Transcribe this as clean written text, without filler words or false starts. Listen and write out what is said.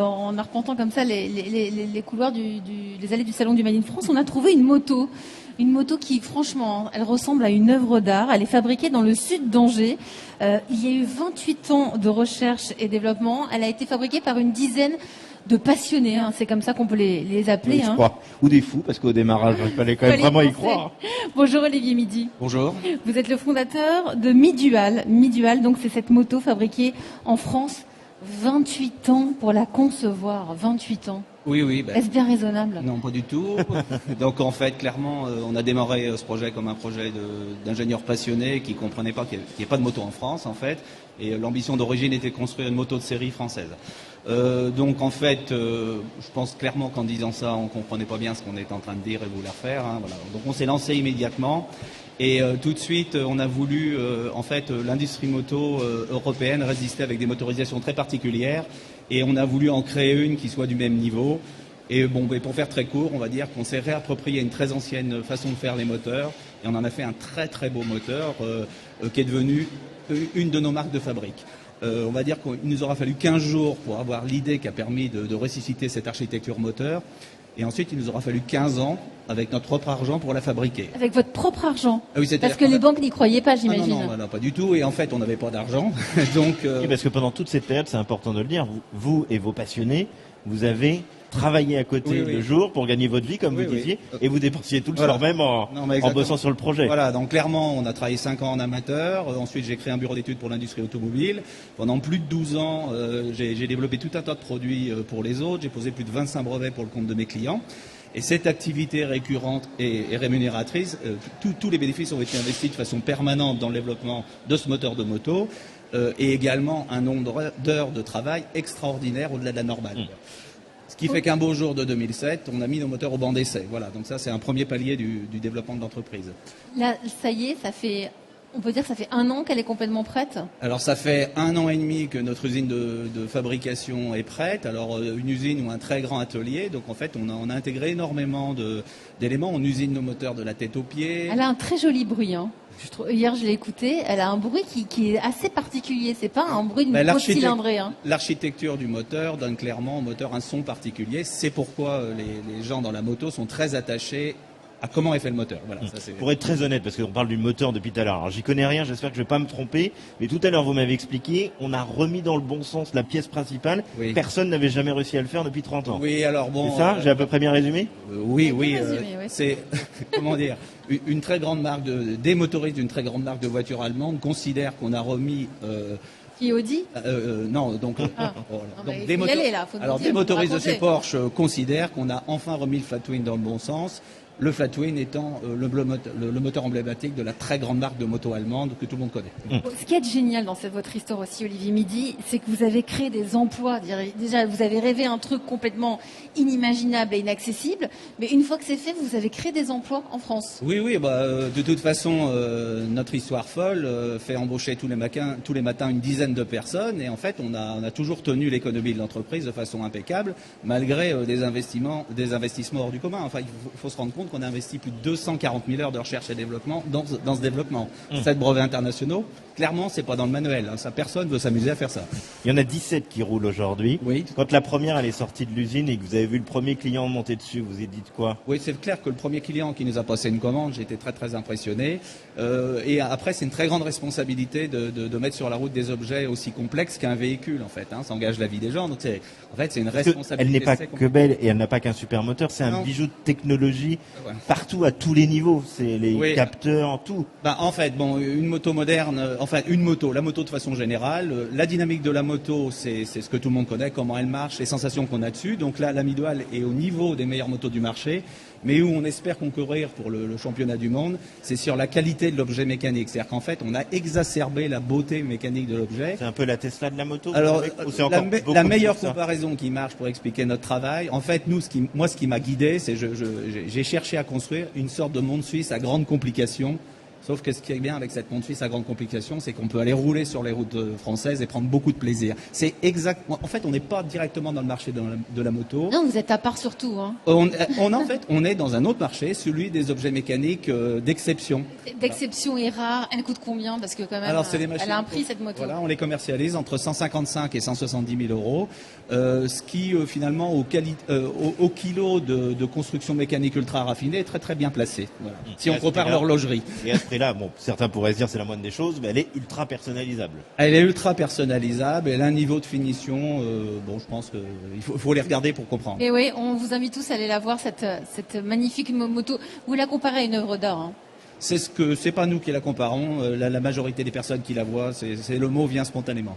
En arpentant comme ça les couloirs les allées du salon du Made in France, on a trouvé une moto. Une moto qui, franchement, elle ressemble à une œuvre d'art. Elle est fabriquée dans le sud d'Angers. Il y a eu 28 ans de recherche et développement. Elle a été fabriquée par une dizaine de passionnés. C'est comme ça qu'on peut les appeler. Oui, je crois. Ou des fous, parce qu'au démarrage, il fallait quand même vraiment y croire. Bonjour Olivier Midi. Bonjour. Vous êtes le fondateur de Midual. Midual, donc, c'est cette moto fabriquée en France. 28 ans pour la concevoir, 28 ans. Oui. Est-ce bien raisonnable? Non, pas du tout. Donc en fait, clairement, on a démarré ce projet comme un projet d'ingénieurs passionnés qui ne comprenaient pas qu'il n'y ait pas de moto en France, en fait. Et l'ambition d'origine était de construire une moto de série française. Donc en fait, je pense clairement qu'en disant ça, on ne comprenait pas bien ce qu'on était en train de dire et vouloir faire. Voilà. Donc on s'est lancé immédiatement. Et tout de suite, on a voulu, l'industrie moto européenne résister avec des motorisations très particulières. Et on a voulu en créer une qui soit du même niveau. Et pour faire très court, on va dire qu'on s'est réapproprié une très ancienne façon de faire les moteurs. Et on en a fait un très très beau moteur qui est devenu une de nos marques de fabrique. On va dire qu'il nous aura fallu 15 jours pour avoir l'idée qui a permis de ressusciter cette architecture moteur. Et ensuite, il nous aura fallu 15 ans avec notre propre argent pour la fabriquer. Avec votre propre argent? Oui, parce que les banques n'y croyaient pas, j'imagine. Non, pas du tout. Et en fait, on n'avait pas d'argent. Donc, Oui, parce que pendant toute cette période, c'est important de le dire, vous et vos passionnés, vous avez travaillé à côté le jour pour gagner votre vie, comme vous disiez, et vous dépensiez tout le soir même en bossant sur le projet. Voilà, donc clairement, on a travaillé 5 ans en amateur. Ensuite, j'ai créé un bureau d'études pour l'industrie automobile. Pendant plus de 12 ans, j'ai développé tout un tas de produits pour les autres. J'ai posé plus de 25 brevets pour le compte de mes clients. Et cette activité récurrente et rémunératrice, tous les bénéfices ont été investis de façon permanente dans le développement de ce moteur de moto et également un nombre d'heures de travail extraordinaire au-delà de la normale. Ce qui fait qu'un beau jour de 2007, on a mis nos moteurs au banc d'essai. Voilà, donc ça c'est un premier palier du développement de l'entreprise. Là, ça y est, on peut dire que ça fait 1 an qu'elle est complètement prête? Alors ça fait 1 an et demi que notre usine de fabrication est prête. Alors une usine ou un très grand atelier. Donc en fait on a intégré énormément d'éléments. On usine nos moteurs de la tête aux pieds. Elle a un très joli bruit. Hier je l'ai écouté. Elle a un bruit qui est assez particulier. C'est pas un bruit d'une grosse cylindrée. L'architecture du moteur donne clairement au moteur un son particulier. C'est pourquoi les gens dans la moto sont très attachés à comment est fait le moteur. Voilà, ça, pour être très honnête, parce qu'on parle du moteur depuis tout à l'heure, alors j'y connais rien, j'espère que je ne vais pas me tromper, mais tout à l'heure vous m'avez expliqué, on a remis dans le bon sens la pièce principale, personne n'avait jamais réussi à le faire depuis 30 ans. Oui, alors bon... C'est ça, j'ai à peu près bien résumé? Oui, c'est, comment dire, une très grande marque des motoristes d'une très grande marque de voitures allemandes considèrent qu'on a remis... Qui est Audi? Non, donc, des motoristes de chez Porsche considèrent qu'on a enfin remis le Flatwing dans le bon sens. Le Flatwing étant le moteur emblématique de la très grande marque de moto allemande que tout le monde connaît. Ce qui est génial dans votre histoire aussi, Olivier Midi, c'est que vous avez créé des emplois. Déjà, vous avez rêvé un truc complètement inimaginable et inaccessible, mais une fois que c'est fait, vous avez créé des emplois en France. Oui, de toute façon, notre histoire folle fait embaucher tous les matins une dizaine de personnes, et en fait, on a toujours tenu l'économie de l'entreprise de façon impeccable, malgré des investissements hors du commun. Enfin, il faut se rendre compte qu'on a investi plus de 240 000 heures de recherche et développement dans ce développement. 7 brevets internationaux, clairement, c'est pas dans le manuel. Ça, personne veut s'amuser à faire ça. Il y en a 17 qui roulent aujourd'hui. Oui. Quand la première elle est sortie de l'usine et que vous avez vu le premier client monter dessus, vous vous êtes dit quoi? Oui, c'est clair que le premier client qui nous a passé une commande, j'ai été très très impressionné. Et après, c'est une très grande responsabilité de mettre sur la route des objets aussi complexes qu'un véhicule, en fait. Ça engage la vie des gens. Donc c'est une responsabilité. Elle n'est pas que belle et elle n'a pas qu'un super moteur. C'est un bijou de technologie. Partout, à tous les niveaux, c'est les capteurs, tout. En fait, une moto moderne, la moto de façon générale, la dynamique de la moto, c'est ce que tout le monde connaît, comment elle marche, les sensations qu'on a dessus. Donc là, la Midual est au niveau des meilleures motos du marché, mais où on espère concourir pour le championnat du monde, c'est sur la qualité de l'objet mécanique. C'est-à-dire qu'en fait, on a exacerbé la beauté mécanique de l'objet. C'est un peu la Tesla de la moto. Alors, la meilleure comparaison qui marche pour expliquer notre travail, en fait, ce qui m'a guidé, c'est j'ai cherché à construire une sorte de monde suisse à grande complication Sauf que ce qui est bien avec cette montre suisse à grande complication, c'est qu'on peut aller rouler sur les routes françaises et prendre beaucoup de plaisir. C'est exactement. En fait, on n'est pas directement dans le marché de la moto. Non, vous êtes à part surtout. Hein. On est dans un autre marché, celui des objets mécaniques d'exception. D'exception et rare. Elle coûte combien? Parce que quand même, alors, c'est des machines, elle a un prix cette moto. Voilà, on les commercialise entre 155 et 170 000 euros, ce qui finalement au kilo de construction mécanique ultra raffinée est très très bien placé. Voilà. Si on compare l'horlogerie. Et à ce prix-là, bon, certains pourraient se dire c'est la moindre des choses, mais elle est ultra personnalisable. Elle est ultra personnalisable, elle a un niveau de finition, je pense qu'il faut les regarder pour comprendre. Et oui, on vous invite tous à aller la voir, cette magnifique moto. Vous la comparez à une œuvre d'art. Hein. C'est pas nous qui la comparons, la majorité des personnes qui la voient, le mot vient spontanément.